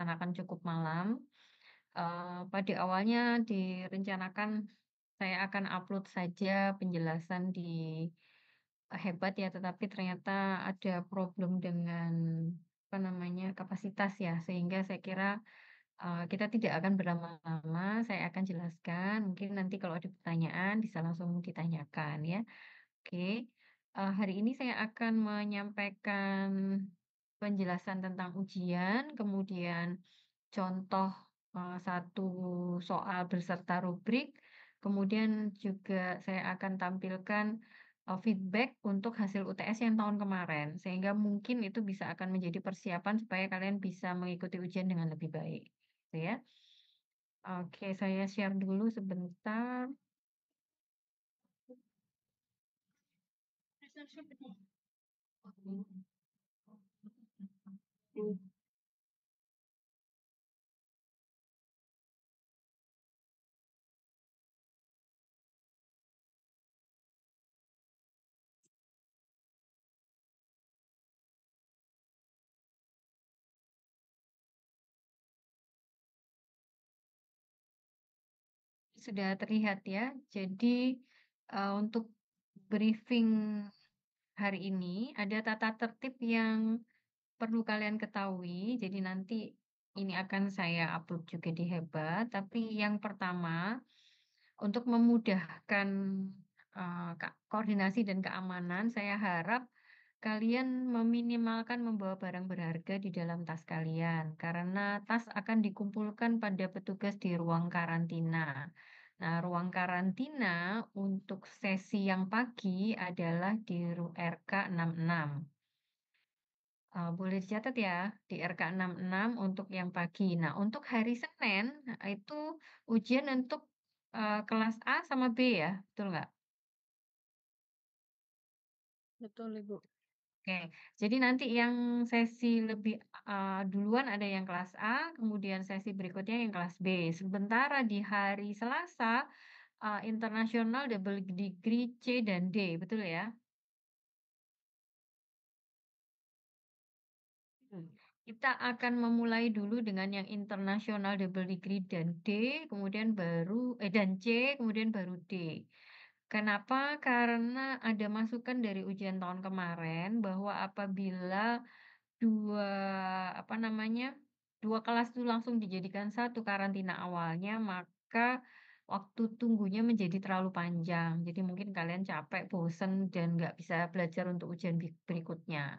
dilaksanakan cukup malam. Pada awalnya direncanakan saya akan upload saja penjelasan di Hebat ya, tetapi ternyata ada problem dengan, apa namanya, kapasitas ya, sehingga saya kira, kita tidak akan berlama-lama, saya akan jelaskan, mungkin nanti kalau ada pertanyaan bisa langsung ditanyakan ya. Oke, hari ini saya akan menyampaikan penjelasan tentang ujian, kemudian contoh, 1 soal beserta rubrik, kemudian juga saya akan tampilkan, feedback untuk hasil UTS yang tahun kemarin, sehingga mungkin itu bisa akan menjadi persiapan supaya kalian bisa mengikuti ujian dengan lebih baik, gitu ya. Oke, saya share dulu sebentar. Sudah terlihat ya. Jadi, untuk briefing hari ini ada tata tertib yang perlu kalian ketahui. Jadi nanti ini akan saya upload juga di Hebat. Tapi yang pertama, untuk memudahkan, koordinasi dan keamanan, saya harap kalian meminimalkan membawa barang berharga di dalam tas kalian, karena tas akan dikumpulkan pada petugas di ruang karantina. Nah, ruang karantina untuk sesi yang pagi adalah di RK 66. Boleh dicatat ya, di RK 66 untuk yang pagi. Nah, untuk hari Senin, nah itu ujian untuk, kelas A sama B ya, betul nggak? Betul, Ibu. Oke, jadi nanti yang sesi lebih, duluan ada yang kelas A, kemudian sesi berikutnya yang kelas B. Sementara di hari Selasa, internasional double degree C dan D, betul ya? Kita akan memulai dulu dengan yang internasional double degree dan D, kemudian dan C, kemudian baru D. Kenapa? Karena ada masukan dari ujian tahun kemarin bahwa apabila 2 apa namanya, 2 kelas itu langsung dijadikan satu karantina awalnya, maka waktu tunggunya menjadi terlalu panjang. Jadi mungkin kalian capek, bosen, dan nggak bisa belajar untuk ujian berikutnya.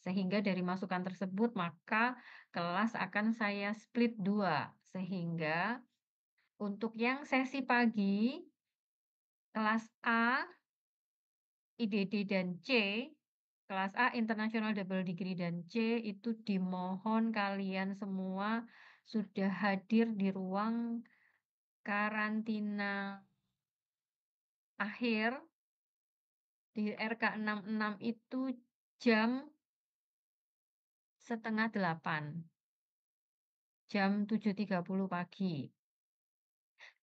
Sehingga dari masukan tersebut, maka kelas akan saya split 2. Sehingga untuk yang sesi pagi, kelas A IDD dan C, kelas A internasional double degree dan C itu dimohon kalian semua sudah hadir di ruang karantina akhir di RK 66 itu jam setengah 8, jam 7.30 pagi.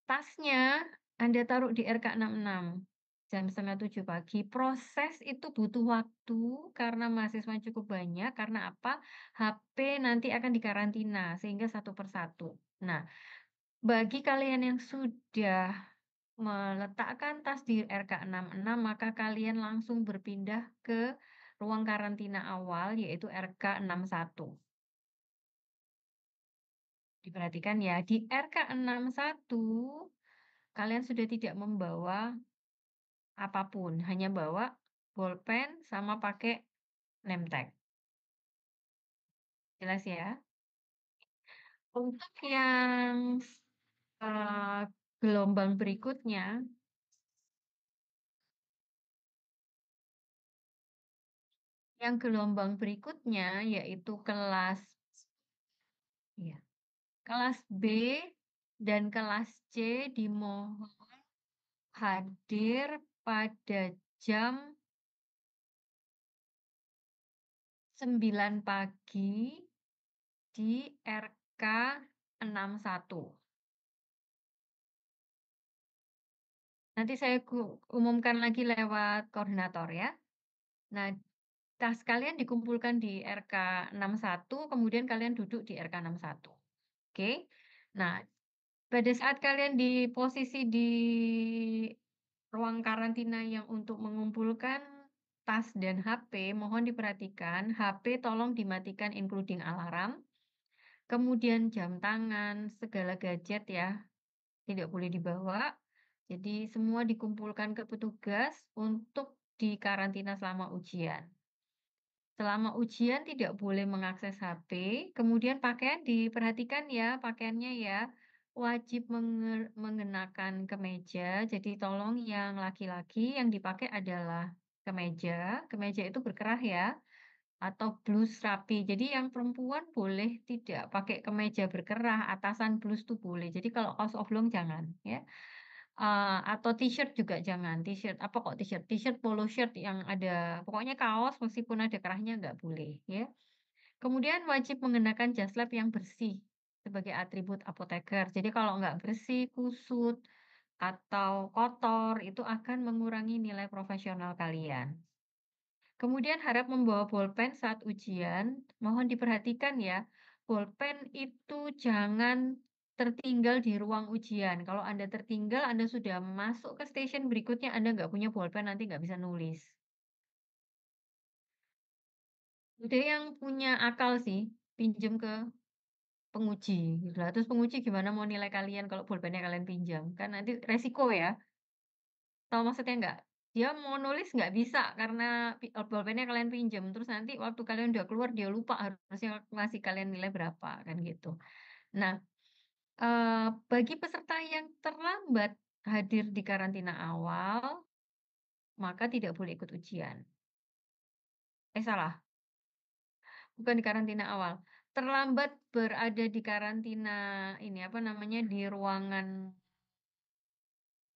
Tasnya Anda taruh di RK 66, jam setengah 7 pagi. Proses itu butuh waktu karena mahasiswa cukup banyak, karena apa? HP nanti akan dikarantina, sehingga satu persatu. Nah, bagi kalian yang sudah meletakkan tas di RK 66, maka kalian langsung berpindah ke ruang karantina awal, yaitu RK 61. Diperhatikan ya, di RK 61 kalian sudah tidak membawa apapun, hanya bawa bolpen sama pakai name tag. Jelas ya? Untuk eee, gelombang berikutnya, yaitu kelas iya, kelas B dan kelas C dimohon hadir pada jam 9 pagi di RK 61. Nanti saya umumkan lagi lewat koordinator ya. Nah, Tas kalian dikumpulkan di RK 61, kemudian kalian duduk di RK 61. Oke. Nah, pada saat kalian di posisi di ruang karantina yang untuk mengumpulkan tas dan HP, mohon diperhatikan, HP tolong dimatikan including alarm, kemudian jam tangan, segala gadget ya, tidak boleh dibawa. Jadi semua dikumpulkan ke petugas untuk dikarantina selama ujian. Selama ujian tidak boleh mengakses HP, kemudian pakaian diperhatikan ya, pakaiannya ya, wajib mengenakan kemeja, jadi tolong yang laki-laki yang dipakai adalah kemeja, kemeja itu berkerah ya, atau blus rapi. Jadi yang perempuan boleh tidak pakai kemeja berkerah, atasan blus tuh boleh. Jadi kalau kaos oblong jangan ya. Atau T-shirt juga jangan, T-shirt apa kok T-shirt, T-shirt, polo shirt yang ada pokoknya kaos meskipun ada kerahnya nggak boleh ya. Kemudian wajib mengenakan jas lab yang bersih sebagai atribut apoteker. Jadi kalau nggak bersih, kusut, atau kotor itu akan mengurangi nilai profesional kalian. Kemudian harap membawa bolpen saat ujian. Mohon diperhatikan ya, bolpen itu jangan tertinggal di ruang ujian. Kalau Anda tertinggal, Anda sudah masuk ke stasiun berikutnya, Anda nggak punya bolpen, nanti nggak bisa nulis. Udah yang punya akal sih, pinjem ke penguji. Lah, terus penguji gimana mau nilai kalian kalau bolpennya kalian pinjam? Kan nanti resiko ya. Tahu maksudnya nggak? Dia mau nulis nggak bisa karena bolpennya kalian pinjam, terus nanti waktu kalian udah keluar dia lupa harusnya ngasih kalian nilai berapa, kan gitu. Nah, bagi peserta yang terlambat hadir di karantina awal, maka tidak boleh ikut ujian. Salah, bukan di karantina awal. Terlambat berada di karantina ini, apa namanya, di ruangan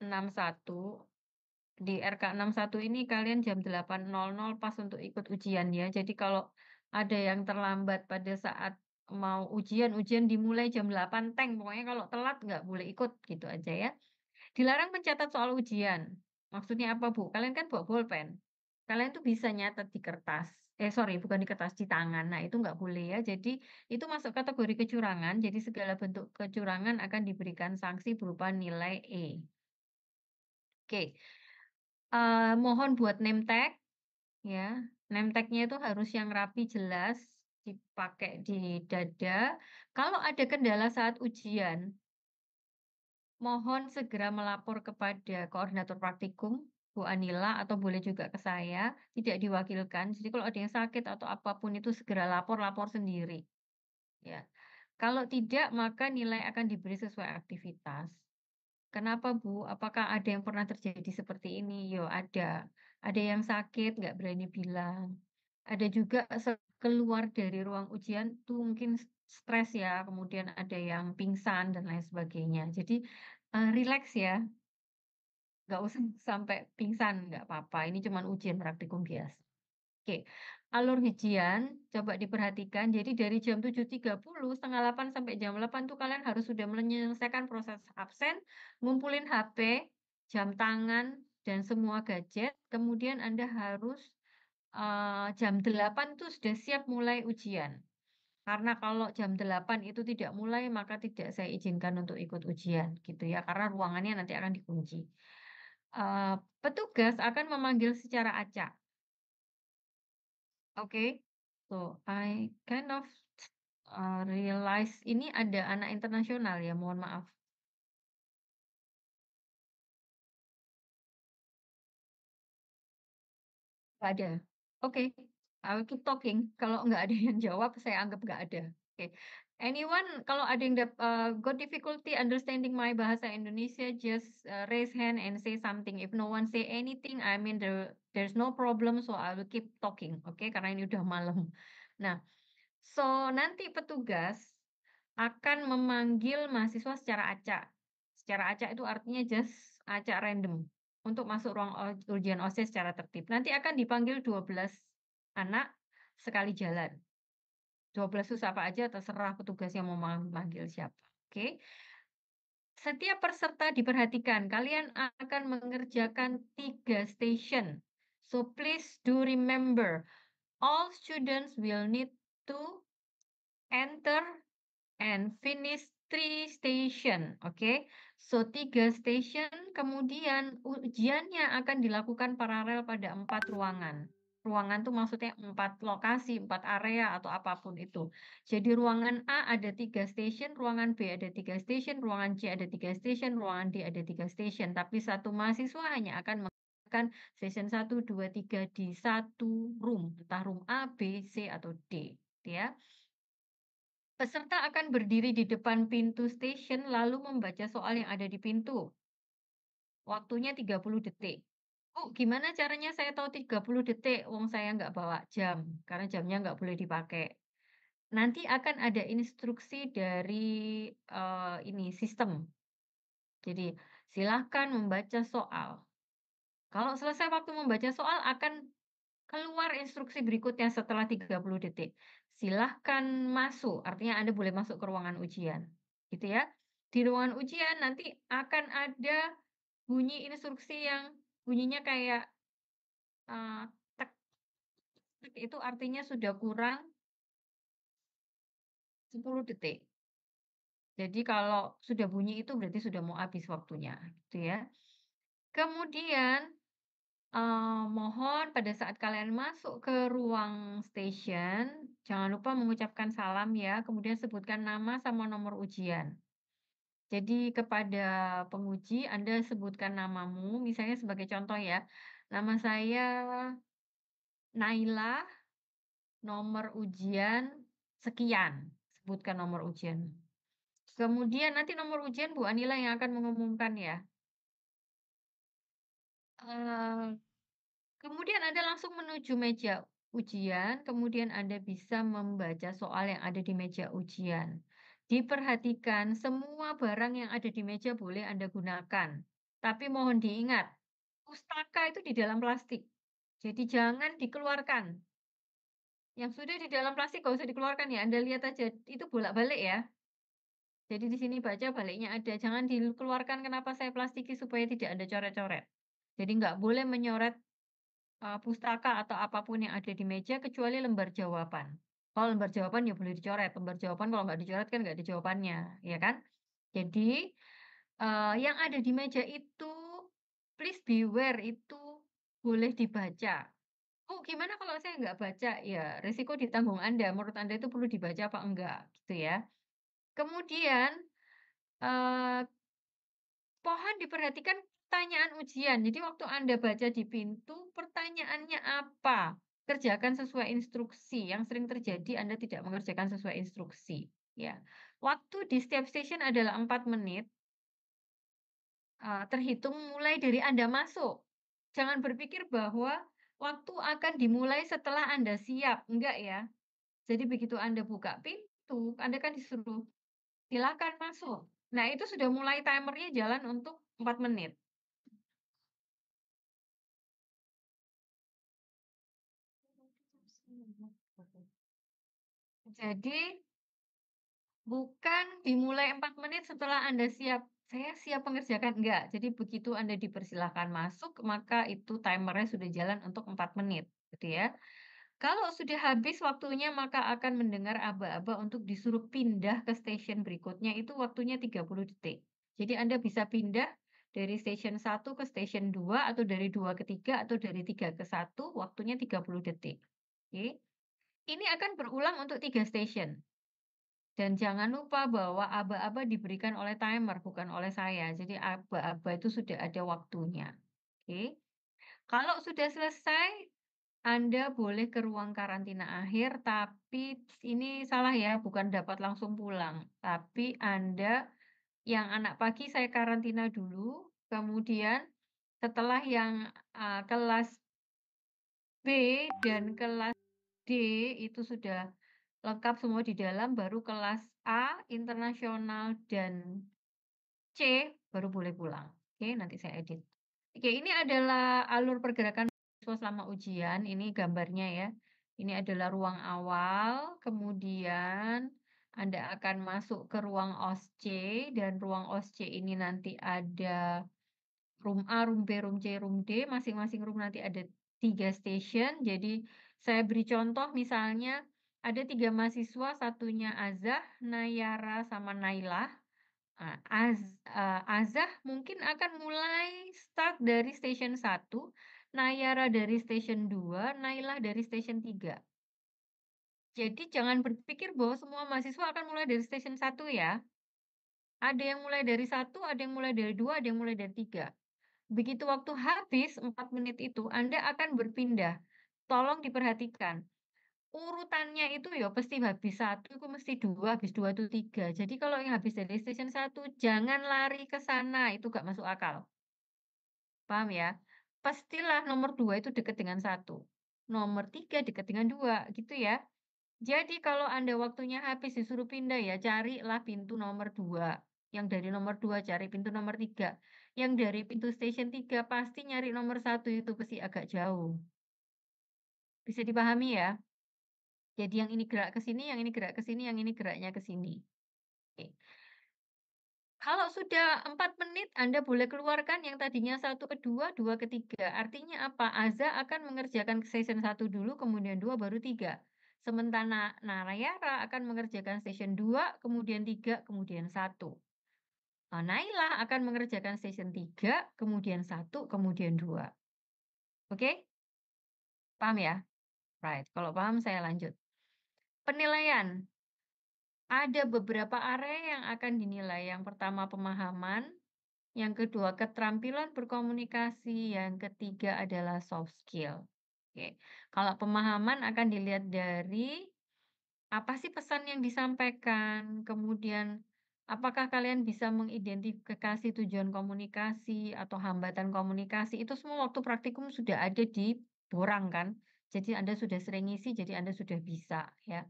61. Di RK 61 ini kalian jam 8.00 pas untuk ikut ujian ya. Jadi kalau ada yang terlambat pada saat mau ujian, ujian dimulai jam 8 teng, pokoknya kalau telat nggak boleh ikut, gitu aja ya. Dilarang mencatat soal ujian. Maksudnya apa, Bu? Kalian kan bawa bolpen. Kalian tuh bisa nyatet di kertas. Sorry, bukan di kertas, di tangan. Nah, itu nggak boleh ya. Jadi, itu masuk kategori kecurangan. Jadi, segala bentuk kecurangan akan diberikan sanksi berupa nilai E. Oke. Mohon buat name tag ya, name tag-nya itu harus yang rapi, jelas, dipakai di dada. Kalau ada kendala saat ujian, mohon segera melapor kepada koordinator praktikum, Bu Anila, atau boleh juga ke saya, tidak diwakilkan. Jadi kalau ada yang sakit atau apapun itu segera lapor, lapor sendiri, ya. Kalau tidak, maka nilai akan diberi sesuai aktivitas. Kenapa, Bu? Apakah ada yang pernah terjadi seperti ini? Yo, ada. Ada yang sakit, nggak berani bilang. Ada juga keluar dari ruang ujian tuh mungkin stres ya, kemudian ada yang pingsan dan lain sebagainya. Jadi, rileks ya, nggak usah sampai pingsan, nggak apa-apa. Ini cuman ujian praktikum biasa. Oke, alur ujian coba diperhatikan. Jadi dari jam 7.30, setengah 8 sampai jam 8 tuh kalian harus sudah menyelesaikan proses absen, ngumpulin HP, jam tangan, dan semua gadget. Kemudian Anda harus jam 8 tuh sudah siap mulai ujian. Karena kalau jam 8 itu tidak mulai, maka tidak saya izinkan untuk ikut ujian, gitu ya. Karena ruangannya nanti akan dikunci. Petugas akan memanggil secara acak. Oke. So, I kind of, realize ini ada anak internasional ya, mohon maaf. Nggak ada? Oke, I will keep talking. Kalau nggak ada yang jawab, saya anggap nggak ada. Oke. Anyone kalau ada yang got difficulty understanding my bahasa Indonesia, just, raise hand and say something. If no one say anything, I mean there's no problem, so I will keep talking, oke? Karena ini udah malam. Nah, so nanti petugas akan memanggil mahasiswa secara acak. Secara acak itu artinya just acak random untuk masuk ruang ujian OSIS secara tertib. Nanti akan dipanggil 12 anak sekali jalan. 12 itu siapa aja terserah petugas yang mau manggil siapa. Oke. Setiap peserta diperhatikan, kalian akan mengerjakan 3 station. So please do remember, All students will need to enter and finish 3 station, oke. So 3 station, kemudian ujiannya akan dilakukan paralel pada 4 ruangan. Ruangan tuh maksudnya 4 lokasi, 4 area atau apapun itu. Jadi ruangan A ada 3 station, ruangan B ada 3 station, ruangan C ada 3 station, ruangan D ada 3 station. Tapi satu mahasiswa hanya akan menggunakan station 1, 2, 3 di satu room, entah room A, B, C, atau D, gitu ya. Peserta akan berdiri di depan pintu stasiun lalu membaca soal yang ada di pintu. Waktunya 30 detik. "Bu, gimana caranya saya tahu 30 detik? Wong saya nggak bawa jam, karena jamnya nggak boleh dipakai." Nanti akan ada instruksi dari, ini sistem. Jadi, silahkan membaca soal. Kalau selesai waktu membaca soal akan keluar instruksi berikutnya setelah 30 detik. Silahkan masuk, artinya Anda boleh masuk ke ruangan ujian, gitu ya. Di ruangan ujian nanti akan ada bunyi instruksi yang bunyinya kayak, eee, tek tek itu artinya sudah kurang 10 detik. Jadi kalau sudah bunyi itu berarti sudah mau habis waktunya, gitu ya. Kemudian mohon pada saat kalian masuk ke ruang station, jangan lupa mengucapkan salam ya, kemudian sebutkan nama sama nomor ujian. Jadi kepada penguji Anda sebutkan namamu, misalnya sebagai contoh ya, nama saya Naila, nomor ujian sekian, sebutkan nomor ujian. Kemudian nanti nomor ujian Bu Anila yang akan mengumumkan ya. Eee Kemudian Anda langsung menuju meja ujian, kemudian Anda bisa membaca soal yang ada di meja ujian. Diperhatikan semua barang yang ada di meja boleh Anda gunakan. Tapi mohon diingat, pustaka itu di dalam plastik. Jadi jangan dikeluarkan. Yang sudah di dalam plastik nggak usah dikeluarkan ya, Anda lihat aja, itu bolak-balik ya. Jadi di sini baca baliknya ada, jangan dikeluarkan kenapa saya plastiki supaya tidak ada coret-coret. Jadi nggak boleh menyoret pustaka atau apapun yang ada di meja kecuali lembar jawaban. Kalau lembar jawaban ya boleh dicoret, lembar jawaban kalau nggak dicoret kan nggak ada jawabannya, ya kan? Jadi, yang ada di meja itu, please beware itu boleh dibaca. "Oh gimana kalau saya nggak baca?" Ya resiko ditanggung Anda, menurut Anda itu perlu dibaca apa enggak, gitu ya. Kemudian, eee mohon diperhatikan pertanyaan ujian. Jadi waktu Anda baca di pintu, pertanyaannya apa? Kerjakan sesuai instruksi. Yang sering terjadi Anda tidak mengerjakan sesuai instruksi, ya. Waktu di setiap stasiun adalah 4 menit, terhitung mulai dari Anda masuk. Jangan berpikir bahwa waktu akan dimulai setelah Anda siap, enggak ya. Jadi begitu Anda buka pintu, Anda kan disuruh, "Silakan masuk." Nah, itu sudah mulai timernya jalan untuk 4 menit. Jadi, bukan dimulai 4 menit setelah Anda siap, "Saya siap mengerjakan." Enggak. Jadi begitu Anda dipersilahkan masuk, maka itu timernya sudah jalan untuk 4 menit, gitu ya. Kalau sudah habis waktunya, maka akan mendengar aba-aba untuk disuruh pindah ke stasiun berikutnya, itu waktunya 30 detik. Jadi Anda bisa pindah dari stasiun 1 ke stasiun 2 atau dari 2 ke 3 atau dari 3 ke 1, waktunya 30 detik, oke. Ini akan berulang untuk 3 stasiun. Dan jangan lupa bahwa aba-aba diberikan oleh timer, bukan oleh saya. Jadi aba-aba itu sudah ada waktunya. Oke. Kalau sudah selesai, Anda boleh ke ruang karantina akhir, tapi ini salah ya, bukan dapat langsung pulang. Tapi Anda yang anak pagi saya karantina dulu, kemudian setelah yang kelas B dan kelas D itu sudah lengkap semua di dalam, baru kelas A, internasional, dan C, baru boleh pulang. Oke, nanti saya edit. Oke, ini adalah alur pergerakan siswa selama ujian, ini gambarnya ya. Ini adalah ruang awal, kemudian Anda akan masuk ke ruang OSC, dan ruang OSC ini nanti ada room A, room B, room C, room D, masing-masing room nanti ada 3 station, jadi Saya beri contoh misalnya ada 3 mahasiswa, satunya Azah, Nayara, sama Nailah. Azah mungkin akan mulai start dari station 1, Nayara dari station 2, Nailah dari station 3. Jadi jangan berpikir bahwa semua mahasiswa akan mulai dari station 1 ya. Ada yang mulai dari 1, ada yang mulai dari 2, ada yang mulai dari 3. Begitu waktu habis 4 menit itu, Anda akan berpindah. Tolong diperhatikan. Urutannya itu ya pasti habis 1 itu mesti 2, habis 2 itu 3. Jadi kalau yang habis dari station 1 jangan lari ke sana, itu nggak masuk akal. Paham ya? Pastilah nomor 2 itu dekat dengan 1, nomor 3 dekat dengan 2, gitu ya. Jadi kalau Anda waktunya habis disuruh pindah ya carilah pintu nomor 2. Yang dari nomor 2 cari pintu nomor 3. Yang dari pintu station 3 pasti nyari nomor 1 itu pasti agak jauh. Bisa dipahami ya? Jadi yang ini gerak ke sini, yang ini gerak ke sini, yang ini geraknya ke sini. Oke. Kalau sudah 4 menit Anda boleh keluarkan yang tadinya 1 ke 2, 2 ke 3. Artinya apa? Aza akan mengerjakan session 1 dulu, kemudian 2, baru 3. Sementara Narayara akan mengerjakan session 2, kemudian 3, kemudian 1. Nailah akan mengerjakan session 3, kemudian 1, kemudian 2. Oke? Paham ya? Right, kalau paham saya lanjut. Penilaian. Ada beberapa area yang akan dinilai. Yang pertama pemahaman, yang kedua keterampilan berkomunikasi, yang ketiga adalah soft skill. Oke, kalau pemahaman akan dilihat dari apa sih pesan yang disampaikan, kemudian apakah kalian bisa mengidentifikasi tujuan komunikasi atau hambatan komunikasi, itu semua waktu praktikum sudah ada di borang kan. Jadi Anda sudah sering ngisi, jadi Anda sudah bisa ya.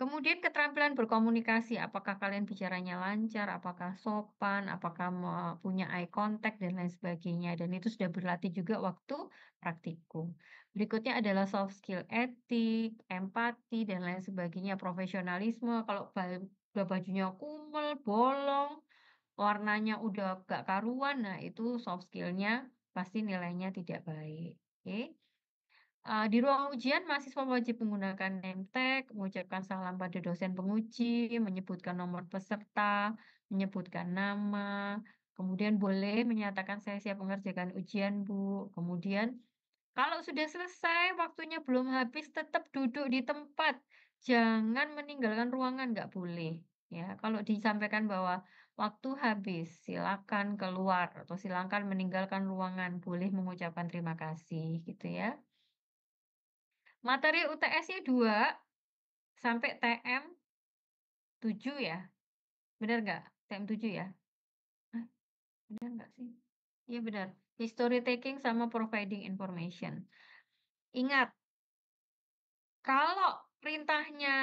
Kemudian keterampilan berkomunikasi, apakah kalian bicaranya lancar, apakah sopan, apakah punya eye contact dan lain sebagainya, dan itu sudah berlatih juga waktu praktikum. Berikutnya adalah soft skill etik, empati, dan lain sebagainya, profesionalisme, kalau udah bajunya kumel, bolong, warnanya udah gak karuan, nah itu soft skill-nya pasti nilainya tidak baik. Oke. Di ruang ujian mahasiswa wajib menggunakan name tag, mengucapkan salam pada dosen penguji, menyebutkan nomor peserta, menyebutkan nama, kemudian boleh menyatakan, "Saya siap mengerjakan ujian, Bu." Kemudian kalau sudah selesai, waktunya belum habis, tetap duduk di tempat, jangan meninggalkan ruangan, nggak boleh, ya. Kalau disampaikan bahwa waktu habis, silakan keluar atau silakan meninggalkan ruangan, boleh mengucapkan terima kasih, gitu ya. Materi UTS-nya 2 sampai TM 7 ya? Bener nggak? TM 7 ya? Hah, bener nggak sih? Iya benar, history taking sama providing information. Ingat, kalau perintahnya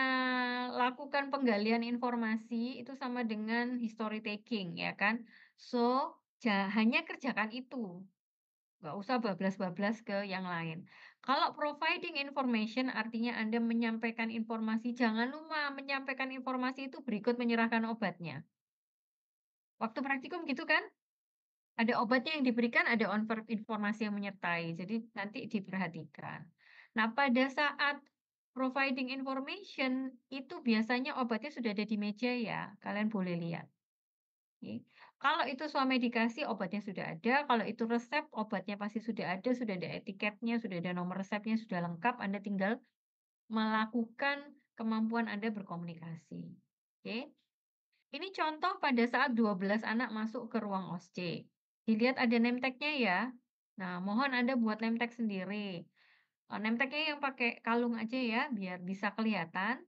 lakukan penggalian informasi itu sama dengan history taking ya kan? So, hanya kerjakan itu. Nggak usah bablas-bablas ke yang lain. Kalau providing information artinya Anda menyampaikan informasi, jangan lupa menyampaikan informasi itu berikut menyerahkan obatnya. Waktu praktikum gitu kan? Ada obatnya yang diberikan, ada informasi yang menyertai. Jadi nanti diperhatikan. Nah, pada saat providing information itu biasanya obatnya sudah ada di meja ya, kalian boleh lihat. Oke. Kalau itu swamedikasi obatnya sudah ada, kalau itu resep obatnya pasti sudah ada etiketnya, sudah ada nomor resepnya, sudah lengkap, Anda tinggal melakukan kemampuan Anda berkomunikasi. Oke. Ini contoh pada saat 12 anak masuk ke ruang OSCE. Dilihat ada name tag-nya ya. Nah, mohon Anda buat name tag sendiri. Name tag-nya yang pakai kalung aja ya, biar bisa kelihatan.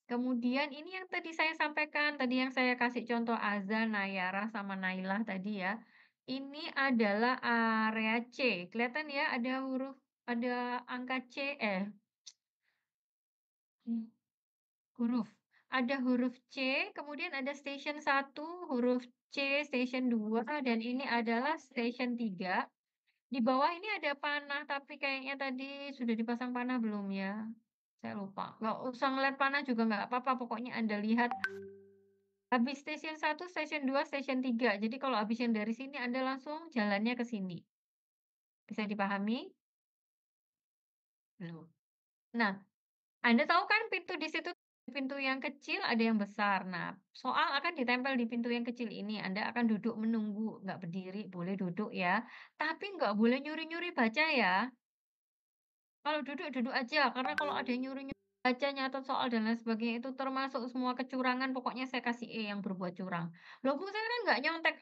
Kemudian ini yang tadi saya sampaikan, tadi yang saya kasih contoh Azan, Nayara, sama Nailah tadi ya. Ini adalah area C. Kelihatan ya ada angka C, hmm, huruf. Ada huruf C, kemudian ada station 1, huruf C, station 2, dan ini adalah station 3. Di bawah ini ada panah, tapi kayaknya tadi sudah dipasang panah belum ya? Saya lupa. Nggak usah ngeliat panah juga nggak apa-apa, pokoknya Anda lihat habis stasiun 1, stasiun 2, stasiun 3. Jadi kalau habis yang dari sini Anda langsung jalannya ke sini. Bisa dipahami? Belum. Nah, Anda tahu kan pintu di situ, pintu yang kecil, ada yang besar. Nah, soal akan ditempel di pintu yang kecil ini, Anda akan duduk menunggu, nggak berdiri, boleh duduk ya, tapi nggak boleh nyuri-nyuri baca ya. Kalau duduk, duduk aja, karena kalau ada yang nyuri-nyuri baca, nyatet soal dan lain sebagainya, itu termasuk semua kecurangan, pokoknya saya kasih E yang berbuat curang. Loh, kok saya kan nggak nyontek,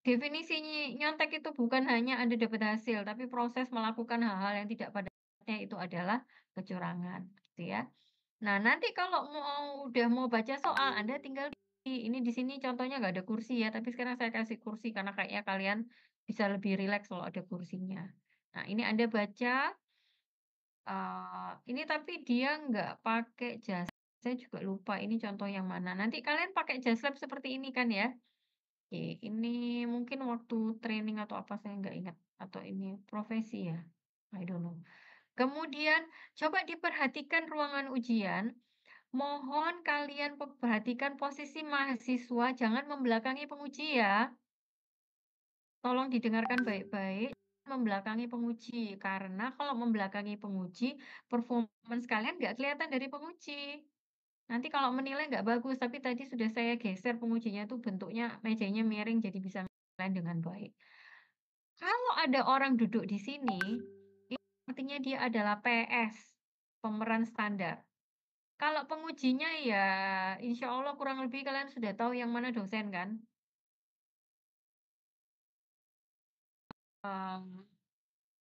definisi nyontek itu bukan hanya Anda dapat hasil, tapi proses melakukan hal-hal yang tidak pada tempatnya itu adalah kecurangan, gitu ya. Nah, nanti kalau udah mau baca soal, Anda tinggal ini di sini contohnya nggak ada kursi ya, tapi sekarang saya kasih kursi karena kayaknya kalian bisa lebih rileks kalau ada kursinya. Nah, ini Anda baca. Ini tapi dia nggak pakai jas, saya juga lupa ini contoh yang mana. Nanti kalian pakai jas lab seperti ini kan ya? Oke, ini mungkin waktu training atau apa saya nggak ingat, atau ini profesi ya? I don't know. Kemudian coba diperhatikan ruangan ujian, mohon kalian perhatikan posisi mahasiswa, jangan membelakangi penguji ya. Tolong didengarkan baik-baik, membelakangi penguji, karena kalau membelakangi penguji, performance kalian nggak kelihatan dari penguji. Nanti kalau menilai nggak bagus, tapi tadi sudah saya geser pengujinya tuh bentuknya mejanya miring jadi bisa menilai dengan baik. Kalau ada orang duduk di sini, itu artinya dia adalah PS, pemeran standar. Kalau pengujinya ya insya Allah kurang lebih kalian sudah tahu yang mana dosen kan? Mmm.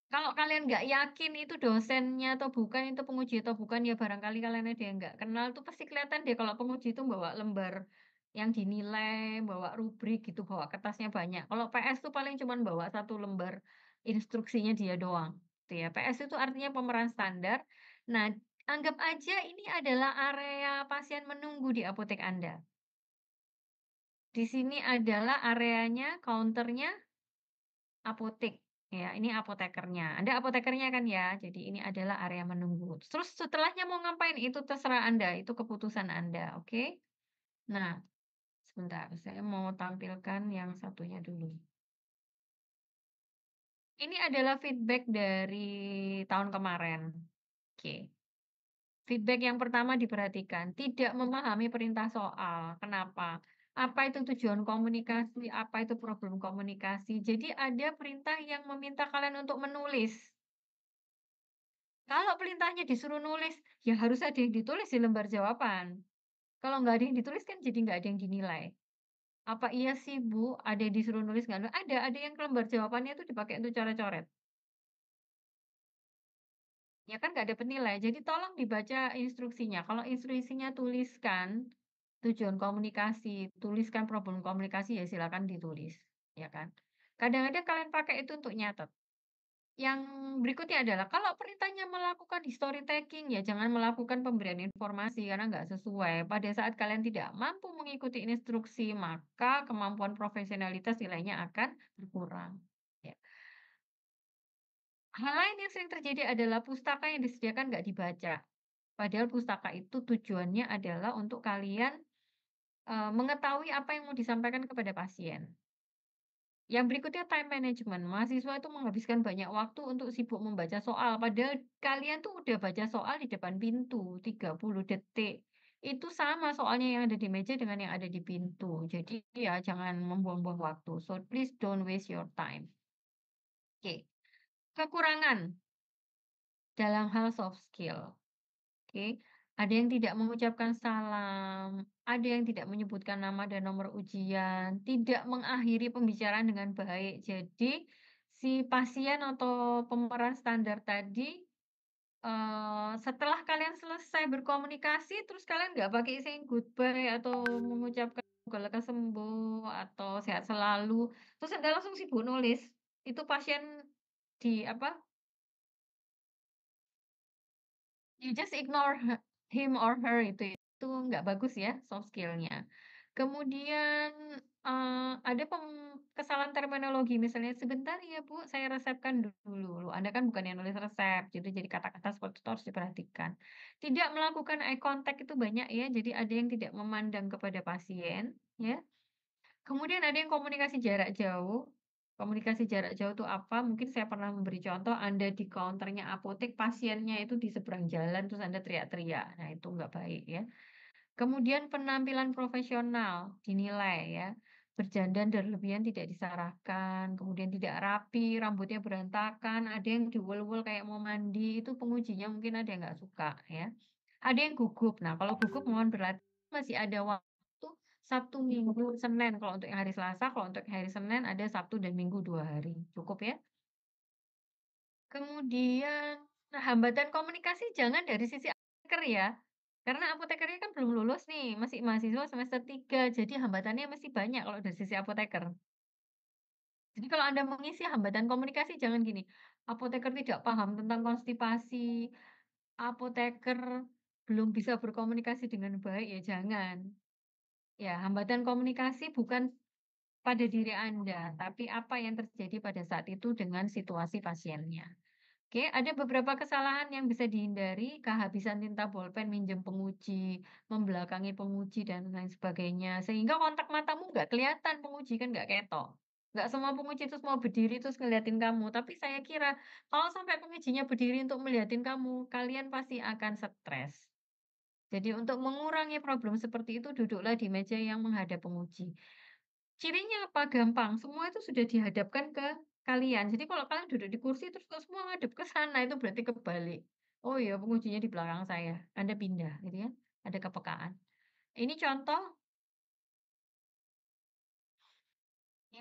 Kalau kalian nggak yakin itu dosennya atau bukan, itu penguji atau bukan, ya barangkali kalian ada yang nggak kenal tuh pasti kelihatan deh kalau penguji itu bawa lembar yang dinilai, bawa rubrik gitu, bawa kertasnya banyak. Kalau PS tuh paling cuman bawa satu lembar instruksinya dia doang, gitu ya. PS itu artinya pemeran standar. Nah, anggap aja ini adalah area pasien menunggu di apotek Anda. Di sini adalah areanya, counter-nya apotek, ya, ini apotekernya. Anda apotekernya kan ya? Jadi ini adalah area menunggu. Terus setelahnya mau ngapain itu terserah Anda, itu keputusan Anda, oke? Nah, sebentar saya mau tampilkan yang satunya dulu. Ini adalah feedback dari tahun kemarin. Oke. Feedback yang pertama diperhatikan, tidak memahami perintah soal. Kenapa? Apa itu tujuan komunikasi, apa itu problem komunikasi. Jadi ada perintah yang meminta kalian untuk menulis. Kalau perintahnya disuruh nulis, ya harus ada yang ditulis di lembar jawaban. Kalau nggak ada yang ditulis kan jadi nggak ada yang dinilai. "Apa iya sih Bu, ada yang disuruh nulis nggak?" Ada yang ke lembar jawabannya itu dipakai untuk coret-coret. Ya kan nggak ada penilai, jadi tolong dibaca instruksinya. Kalau instruksinya tuliskan tujuan komunikasi, tuliskan problem komunikasi, ya silakan ditulis, ya kan. Kadang-kadang kalian pakai itu untuk nyatet. Yang berikutnya adalah kalau perintahnya melakukan history taking, ya jangan melakukan pemberian informasi karena nggak sesuai. Pada saat kalian tidak mampu mengikuti instruksi, maka kemampuan profesionalitas nilainya akan berkurang. Ya. Hal lain yang sering terjadi adalah pustaka yang disediakan nggak dibaca. Padahal pustaka itu tujuannya adalah untuk kalian mengetahui apa yang mau disampaikan kepada pasien. Yang berikutnya time management. Mahasiswa itu menghabiskan banyak waktu untuk sibuk membaca soal, padahal kalian tuh udah baca soal di depan pintu, 30 detik. Itu sama soalnya yang ada di meja dengan yang ada di pintu. Jadi ya jangan membuang-buang waktu. So please don't waste your time. Oke. Kekurangan dalam hal soft skill. Oke. Ada yang tidak mengucapkan salam, ada yang tidak menyebutkan nama dan nomor ujian, tidak mengakhiri pembicaraan dengan baik. Jadi, si pasien atau pemeran standar tadi, setelah kalian selesai berkomunikasi, terus kalian nggak pakai saying goodbye atau mengucapkan semoga lekas sembuh atau sehat selalu, terus Anda langsung sibuk nulis, itu pasien di apa, you just ignore him or her itu nggak bagus ya soft skill-nya. Kemudian, ada kesalahan terminologi misalnya, "Sebentar ya Bu, saya resepkan dulu." Loh, Anda kan bukan yang nulis resep, jadi kata-kata seperti itu harus diperhatikan. Tidak melakukan eye contact itu banyak ya, jadi ada yang tidak memandang kepada pasien, ya. Kemudian ada yang komunikasi jarak jauh. Komunikasi jarak jauh itu apa? Mungkin saya pernah memberi contoh, Anda di counter-nya apotek, pasiennya itu di seberang jalan, terus Anda teriak-teriak. Nah, itu nggak baik ya. Kemudian penampilan profesional dinilai ya, berdandan berlebihan tidak disarankan, kemudian tidak rapi, rambutnya berantakan, ada yang diwel-wel kayak mau mandi, itu pengujinya mungkin ada yang nggak suka ya. Ada yang gugup. Nah, kalau gugup mohon berarti masih ada waktu Sabtu, Minggu, Senin kalau untuk yang hari Selasa, kalau untuk hari Senin ada Sabtu dan Minggu 2 hari, cukup ya? Kemudian, nah hambatan komunikasi jangan dari sisi apoteker ya, karena apotekernya kan belum lulus nih, masih mahasiswa semester 3, jadi hambatannya masih banyak kalau dari sisi apoteker. Jadi kalau Anda mengisi hambatan komunikasi jangan gini, apoteker tidak paham tentang konstipasi, apoteker belum bisa berkomunikasi dengan baik, ya jangan. Ya, hambatan komunikasi bukan pada diri Anda, tapi apa yang terjadi pada saat itu dengan situasi pasiennya. Oke, ada beberapa kesalahan yang bisa dihindari, kehabisan tinta bolpen, minjem penguji, membelakangi penguji, dan lain sebagainya. Sehingga kontak matamu nggak kelihatan penguji, kan nggak ketok. Nggak semua penguji terus mau berdiri terus ngeliatin kamu. Tapi saya kira kalau sampai pengujinya berdiri untuk melihatin kamu, kalian pasti akan stres. Jadi untuk mengurangi problem seperti itu, duduklah di meja yang menghadap penguji. Cirinya apa? Gampang, semua itu sudah dihadapkan ke kalian. Jadi kalau kalian duduk di kursi terus kok semua ngadep ke sana, itu berarti kebalik. Oh iya, pengujinya di belakang saya, Anda pindah gitu ya, ada kepekaan. Ini contoh,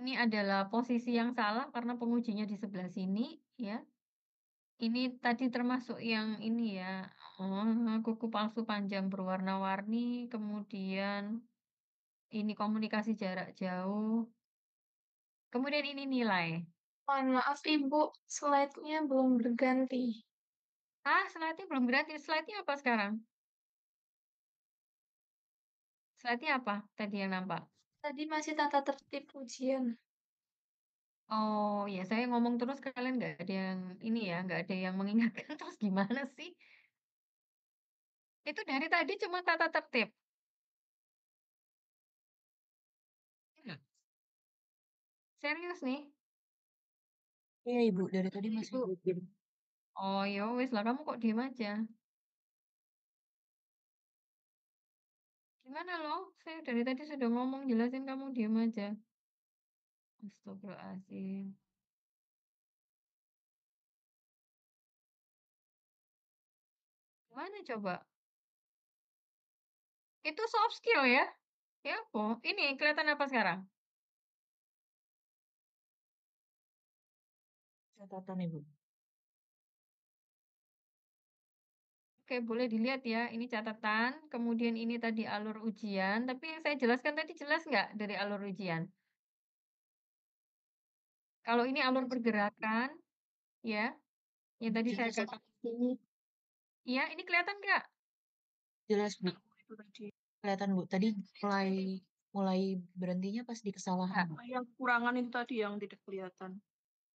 ini adalah posisi yang salah karena pengujinya di sebelah sini ya. Ini tadi termasuk yang ini ya, kuku palsu panjang berwarna-warni, kemudian ini komunikasi jarak jauh, kemudian ini nilai. Mohon maaf Ibu, slide-nya belum berganti. Ah, slide-nya belum gratis, slide-nya apa sekarang? Slide-nya apa tadi yang nampak? Tadi masih tata tertib ujian. Oh, ya saya ngomong terus kalian nggak ada yang ini ya, nggak ada yang mengingatkan terus gimana sih? Itu dari tadi cuma tata tertib. Iya. Serius nih? Iya Ibu, dari tadi masih Ibu. diem. Oh, ya wis lah kamu kok diem aja? Gimana loh? Saya dari tadi sudah ngomong jelasin kamu diem aja. Astagfirullahaladzim. Gimana coba? Itu soft skill ya? Ya apa? Ini kelihatan apa sekarang? Catatan Ibu. Oke, boleh dilihat ya. Ini catatan, kemudian ini tadi alur ujian. Tapi yang saya jelaskan tadi jelas nggak dari alur ujian? Kalau ini alur pergerakan, ya, yang tadi saya Jelas, katakan. Iya, ini kelihatan nggak? jelas Bu. Itu tadi. Kelihatan Bu. Tadi mulai mulai berhentinya pas di kesalahan. Nggak. Yang kurangan itu tadi yang tidak kelihatan.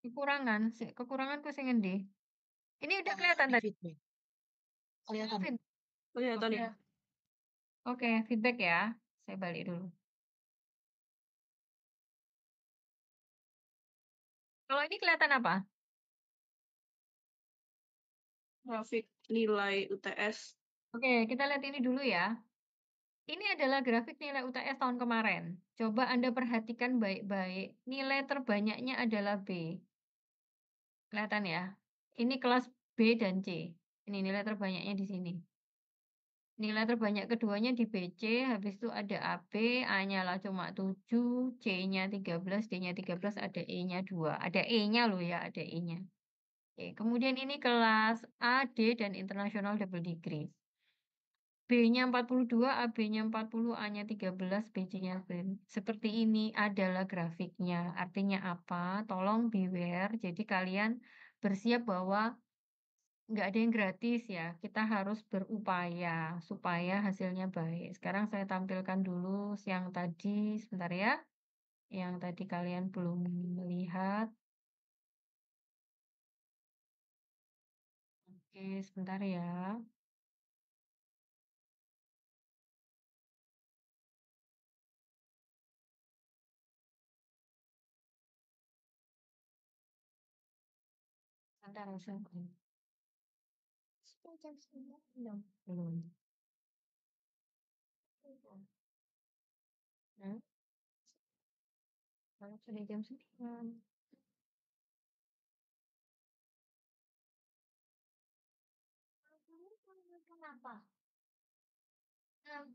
Kekurangan, kekuranganku sing ngendi? Ini udah kelihatan Di tadi. feedback. Kelihatan. Feed- Kelihatan ya? Oke, feedback ya. Saya balik dulu. Kalau ini kelihatan apa? Grafik nilai UTS. Oke, kita lihat ini dulu ya. Ini adalah grafik nilai UTS tahun kemarin. Coba Anda perhatikan baik-baik. Nilai terbanyaknya adalah B. Kelihatan ya? Ini kelas B dan C. Ini nilai terbanyaknya di sini. Nilai terbanyak keduanya di BC, habis itu ada AB, A-nya lah cuma 7, C-nya 13, D-nya 13, ada E-nya 2. Ada E-nya loh ya, ada E-nya. Oke, kemudian ini kelas A, D, dan International Double Degree. B-nya 42, AB-nya 40, A-nya 13, BC-nya seperti ini adalah grafiknya. Artinya apa? Tolong beware. Jadi kalian bersiap bahwa nggak ada yang gratis ya. Kita harus berupaya supaya hasilnya baik. Sekarang saya tampilkan dulu yang tadi, sebentar ya. Yang tadi kalian belum melihat. Oke, sebentar ya. Bentar, saya Sudah jam 9 belum? belum. Hmm? Kalau sudah jam 9. Kenapa? Hmm,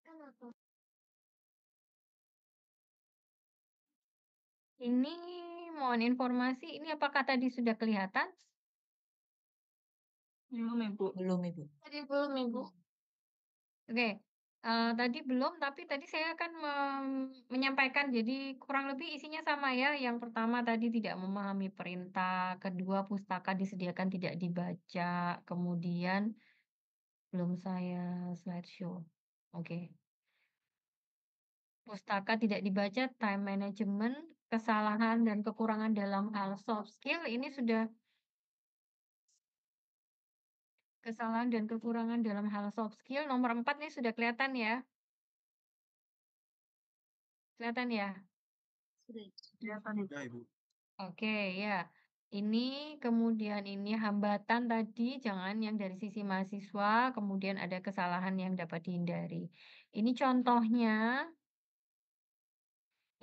Kenapa? Ini mohon informasi, ini apakah tadi sudah kelihatan? Belum, Ibu. Belum, Ibu. Tadi belum, Ibu. Oke, tadi belum, tapi tadi saya akan menyampaikan, jadi kurang lebih isinya sama ya. Yang pertama tadi tidak memahami perintah, kedua pustaka disediakan tidak dibaca, kemudian belum saya slideshow. Oke. Pustaka tidak dibaca, time management, kesalahan dan kekurangan dalam hal soft skill ini sudah kesalahan dan kekurangan dalam hal soft skill nomor 4 nih sudah kelihatan ya? Kelihatan ya? Sudah. Kelihatan, Ibu. Ya, Ibu. Oke, ya. Ini kemudian ini hambatan tadi jangan yang dari sisi mahasiswa, kemudian ada kesalahan yang dapat dihindari. Ini contohnya,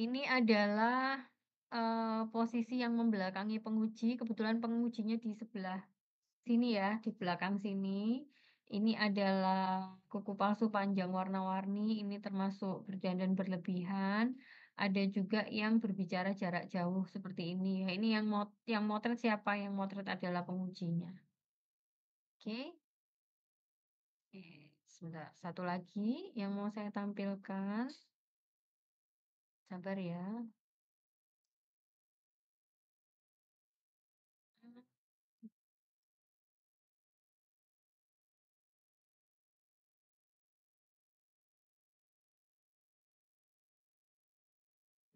ini adalah posisi yang membelakangi penguji, kebetulan pengujinya di sebelah sini ya, di belakang sini. Ini adalah kuku palsu panjang warna-warni, ini termasuk berdandan berlebihan. Ada juga yang berbicara jarak jauh seperti ini ya. Ini yang motret siapa? Yang motret adalah pengujinya. Oke. Sebentar, satu lagi yang mau saya tampilkan. Sabar ya.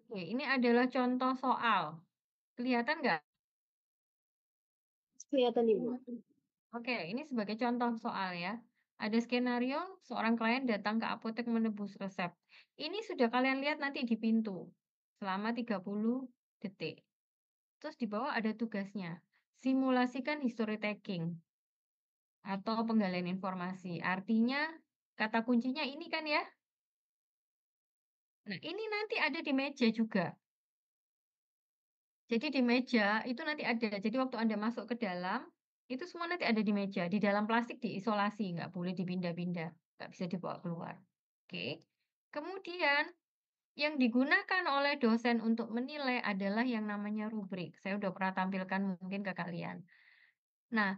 Oke, ini adalah contoh soal. Kelihatan nggak? Kelihatan, Ibu. Oke, ini sebagai contoh soal ya. Ada skenario seorang klien datang ke apotek menebus resep. Ini sudah kalian lihat nanti di pintu selama 30 detik. Terus di bawah ada tugasnya. Simulasikan history taking atau penggalian informasi. Artinya kata kuncinya ini kan ya. Nah, ini nanti ada di meja juga. Jadi di meja itu nanti ada. Jadi waktu Anda masuk ke dalam, itu semua nanti ada di meja. Di dalam plastik diisolasi, nggak boleh dipindah-pindah, nggak bisa dibawa keluar. Oke. Kemudian yang digunakan oleh dosen untuk menilai adalah yang namanya rubrik. Saya udah pernah tampilkan mungkin ke kalian. Nah,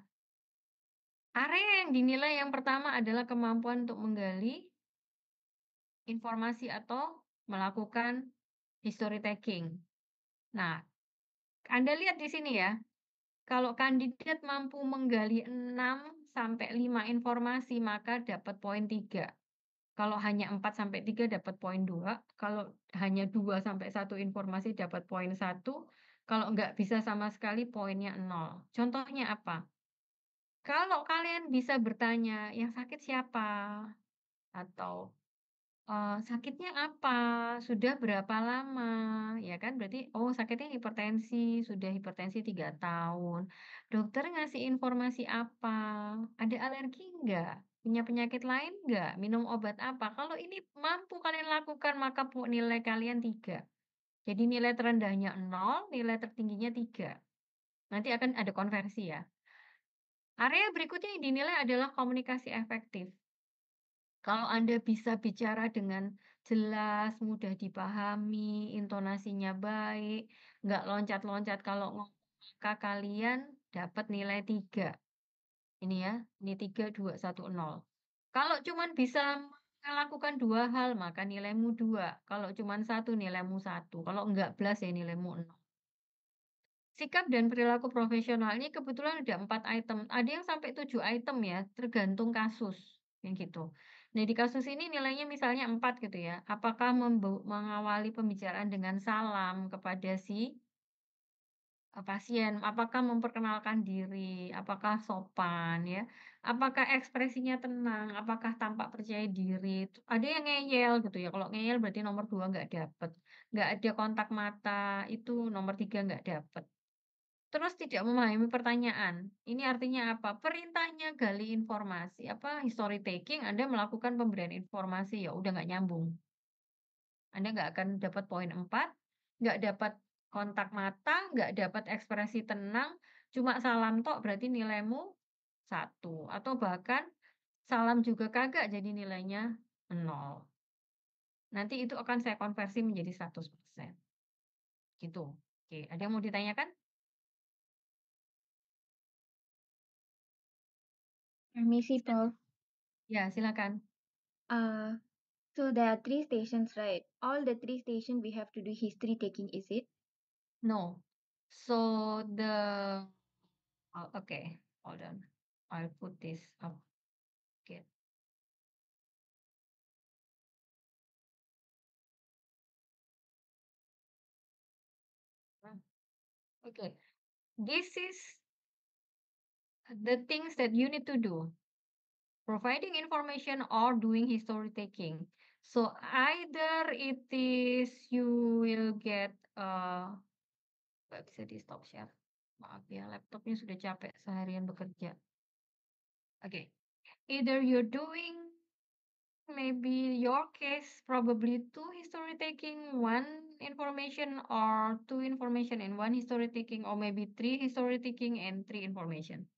area yang dinilai yang pertama adalah kemampuan untuk menggali informasi atau melakukan history taking. Nah, Anda lihat di sini ya. Kalau kandidat mampu menggali 6 sampai 5 informasi, maka dapat poin 3. Kalau hanya 4 sampai 3 dapat poin 2. Kalau hanya 2 sampai 1 informasi dapat poin 1. Kalau nggak bisa sama sekali poinnya 0. Contohnya apa? Kalau kalian bisa bertanya, "Yang sakit siapa?" Atau sakitnya apa? Sudah berapa lama? Ya kan berarti, oh sakitnya hipertensi, sudah hipertensi 3 tahun. Dokter ngasih informasi apa? Ada alergi enggak? Punya penyakit lain enggak? Minum obat apa? Kalau ini mampu kalian lakukan maka nilai kalian 3. Jadi nilai terendahnya 0, nilai tertingginya 3. Nanti akan ada konversi ya. Area berikutnya yang dinilai adalah komunikasi efektif. Kalau Anda bisa bicara dengan jelas, mudah dipahami, intonasinya baik, nggak loncat-loncat kalau ngomong, maka kalian dapat nilai 3. Ini ya, ini 3, 2, 1, 0. Kalau cuman bisa melakukan 2 hal, maka nilaimu 2. Kalau cuman 1, nilaimu 1. Kalau enggak belas ya nilaimu 0. Sikap dan perilaku profesional ini kebetulan ada 4 item, ada yang sampai 7 item ya, tergantung kasus, yang gitu. Nah, di kasus ini nilainya misalnya 4 gitu ya, apakah mengawali pembicaraan dengan salam kepada si, pasien, apakah memperkenalkan diri, apakah sopan ya, apakah ekspresinya tenang, apakah tampak percaya diri, ada yang ngeyel gitu ya, kalau ngeyel berarti nomor 2 nggak dapet, nggak ada kontak mata, itu nomor 3 nggak dapet. terus tidak memahami pertanyaan. Ini artinya apa? Perintahnya gali informasi, history taking, Anda melakukan pemberian informasi, ya udah nggak nyambung. Anda nggak akan dapat poin 4, nggak dapat kontak mata, nggak dapat ekspresi tenang, cuma salam tok berarti nilaimu 1, atau bahkan salam juga kagak jadi nilainya 0. Nanti itu akan saya konversi menjadi 100%, gitu. Oke, ada yang mau ditanyakan? Permisi, Prof. Ya, silakan. Uh, so there are 3 stations, right? All the 3 stations we have to do history taking, is it? No. So okay, hold on. I'll put this up. Okay. Okay. This is the things that you need to do. Providing information or doing history taking. So either it is you will get nggak bisa di stop share. Maaf ya, laptopnya sudah capek seharian bekerja. Okay. Either you're doing maybe your case probably 2 history taking, 1 information, or 2 information and 1 history taking, or maybe 3 history taking and 3 information.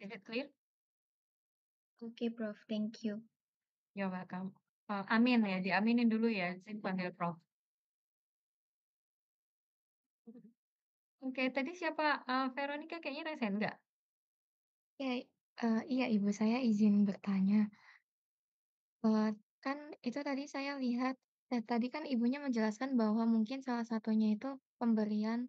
Is it clear? Okay, Prof. Thank you. You're welcome. Amin ya, diaminin dulu ya, saya panggil Prof. Oke, tadi siapa? Veronica kayaknya resen nggak? Ya, iya Ibu, saya izin bertanya. Kan itu tadi saya lihat, tadi kan Ibunya menjelaskan bahwa mungkin salah satunya itu pemberian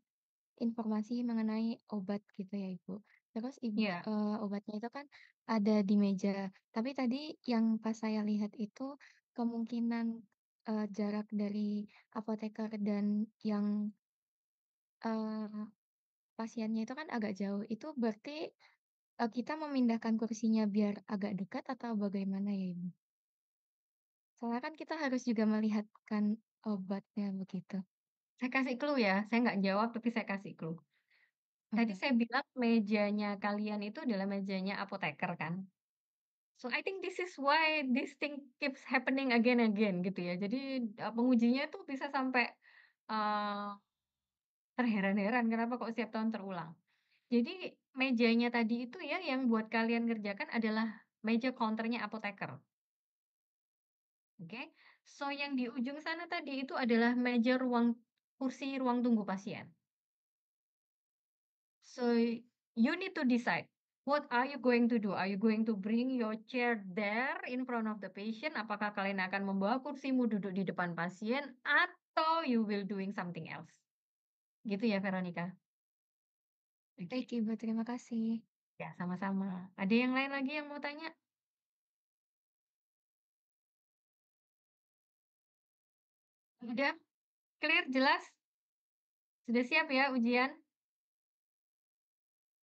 informasi mengenai obat gitu ya, Ibu. Terus Iya. obatnya itu kan ada di meja, tapi tadi yang pas saya lihat itu kemungkinan, jarak dari apoteker dan yang, eee, pasiennya itu kan agak jauh. Itu berarti, kita memindahkan kursinya biar agak dekat atau bagaimana ya, Ibu? Soalnya kan kita harus juga melihatkan obatnya begitu. Saya kasih clue ya, saya nggak jawab tapi saya kasih clue. Tadi Oke. saya bilang mejanya kalian itu adalah mejanya apoteker kan? So I think this is why this thing keeps happening again again gitu ya. Jadi pengujinya tuh bisa sampai uh, terheran-heran kenapa kok setiap tahun terulang. Jadi mejanya tadi itu ya yang buat kalian ngerjakan adalah meja counternya apoteker. Oke. So yang di ujung sana tadi itu adalah meja kursi ruang tunggu pasien. So you need to decide what are you going to do? Are you going to bring your chair there in front of the patient? Apakah kalian akan membawa kursimu duduk di depan pasien atau you will doing something else? Gitu ya Veronica. Baik Ibu, terima kasih. Ya, sama-sama. Ada yang lain lagi yang mau tanya? Udah? Clear? Jelas? Sudah siap ya ujian?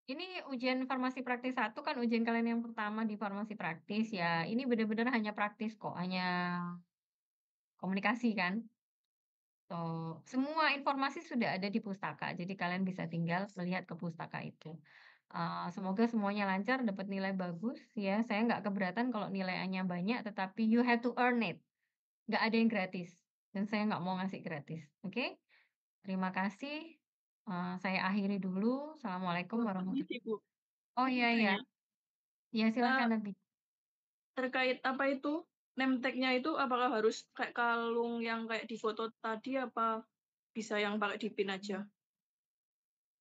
Ini ujian farmasi praktis 1 kan ujian kalian yang pertama di farmasi praktis ya. Ini benar-benar hanya praktis kok, hanya komunikasi kan. So, semua informasi sudah ada di pustaka, jadi kalian bisa tinggal melihat ke pustaka itu. Semoga semuanya lancar, dapat nilai bagus ya. Saya nggak keberatan kalau nilainya banyak, tetapi you have to earn it. Nggak ada yang gratis, dan saya nggak mau ngasih gratis. Oke? Terima kasih. Saya akhiri dulu. Assalamualaikum warahmatullahi Permisi, Bu. wabarakatuh. Oh iya iya, Tanya, ya silakan eh, Nabi. terkait apa itu, name tag-nya itu apakah harus kayak kalung yang kayak di foto tadi apa bisa yang pakai di pin aja?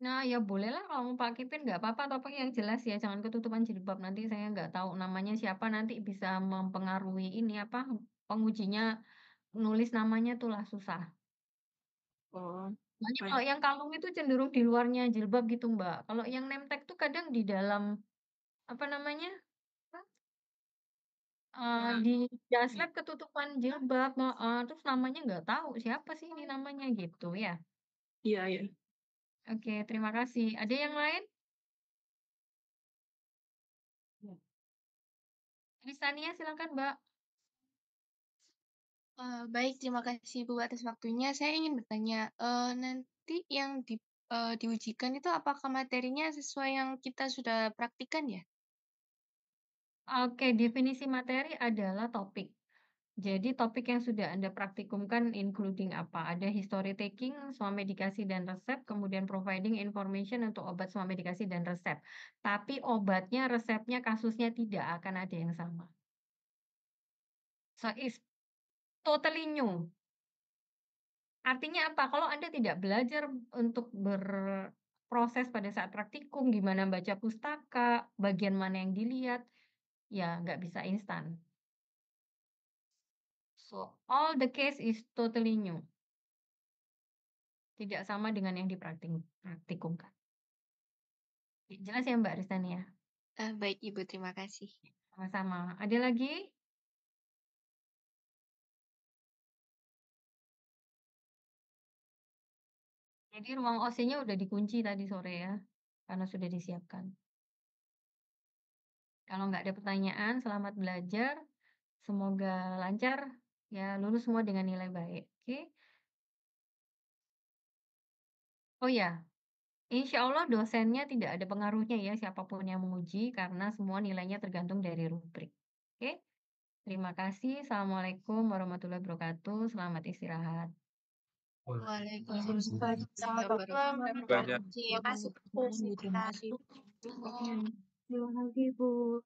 Nah, ya bolehlah kalau mau pakai pin nggak apa-apa, tapi yang jelas ya jangan ketutupan jilbab. Nanti saya nggak tahu namanya siapa, nanti bisa mempengaruhi ini pengujinya nulis namanya tuh lah susah. Oh, Soalnya kalau baik. yang kalung itu cenderung di luarnya jilbab gitu, Mbak. Kalau yang name tag tuh kadang di dalam apa namanya? Di jas lab ketutupan jilbab, terus namanya nggak tahu siapa sih ini namanya gitu ya. Iya, iya. Oke, terima kasih. Ada yang lain? Rizania silakan, Mbak. Baik, terima kasih Bu atas waktunya. Saya ingin bertanya, nanti berarti yang diujikan itu apakah materinya sesuai yang kita sudah praktikan ya? Oke, definisi materi adalah topik. Jadi topik yang sudah Anda praktikumkan including apa? Ada history taking, swamedikasi dan resep, kemudian providing information untuk obat swamedikasi dan resep. Tapi obatnya, resepnya, kasusnya tidak akan ada yang sama. So it's totally new. Artinya apa? Kalau Anda tidak belajar untuk berproses pada saat praktikum, gimana baca pustaka, bagian mana yang dilihat, ya nggak bisa instan. So all the case is totally new. Tidak sama dengan yang praktikumkan. Jelas ya Mbak Ristania? Baik Ibu, terima kasih. Sama-sama. Ada lagi? Jadi ruang OC-nya udah dikunci tadi sore ya, karena sudah disiapkan. Kalau nggak ada pertanyaan, selamat belajar. Semoga lancar, ya lulus semua dengan nilai baik. Oke? Oh ya, insya Allah dosennya tidak ada pengaruhnya ya siapapun yang menguji, karena semua nilainya tergantung dari rubrik. Oke? Terima kasih. Assalamualaikum warahmatullahi wabarakatuh. Selamat istirahat. Waalaikumsalam warahmatullahi Terima kasih Bu. Terima kasih. Terima kasih, Bu.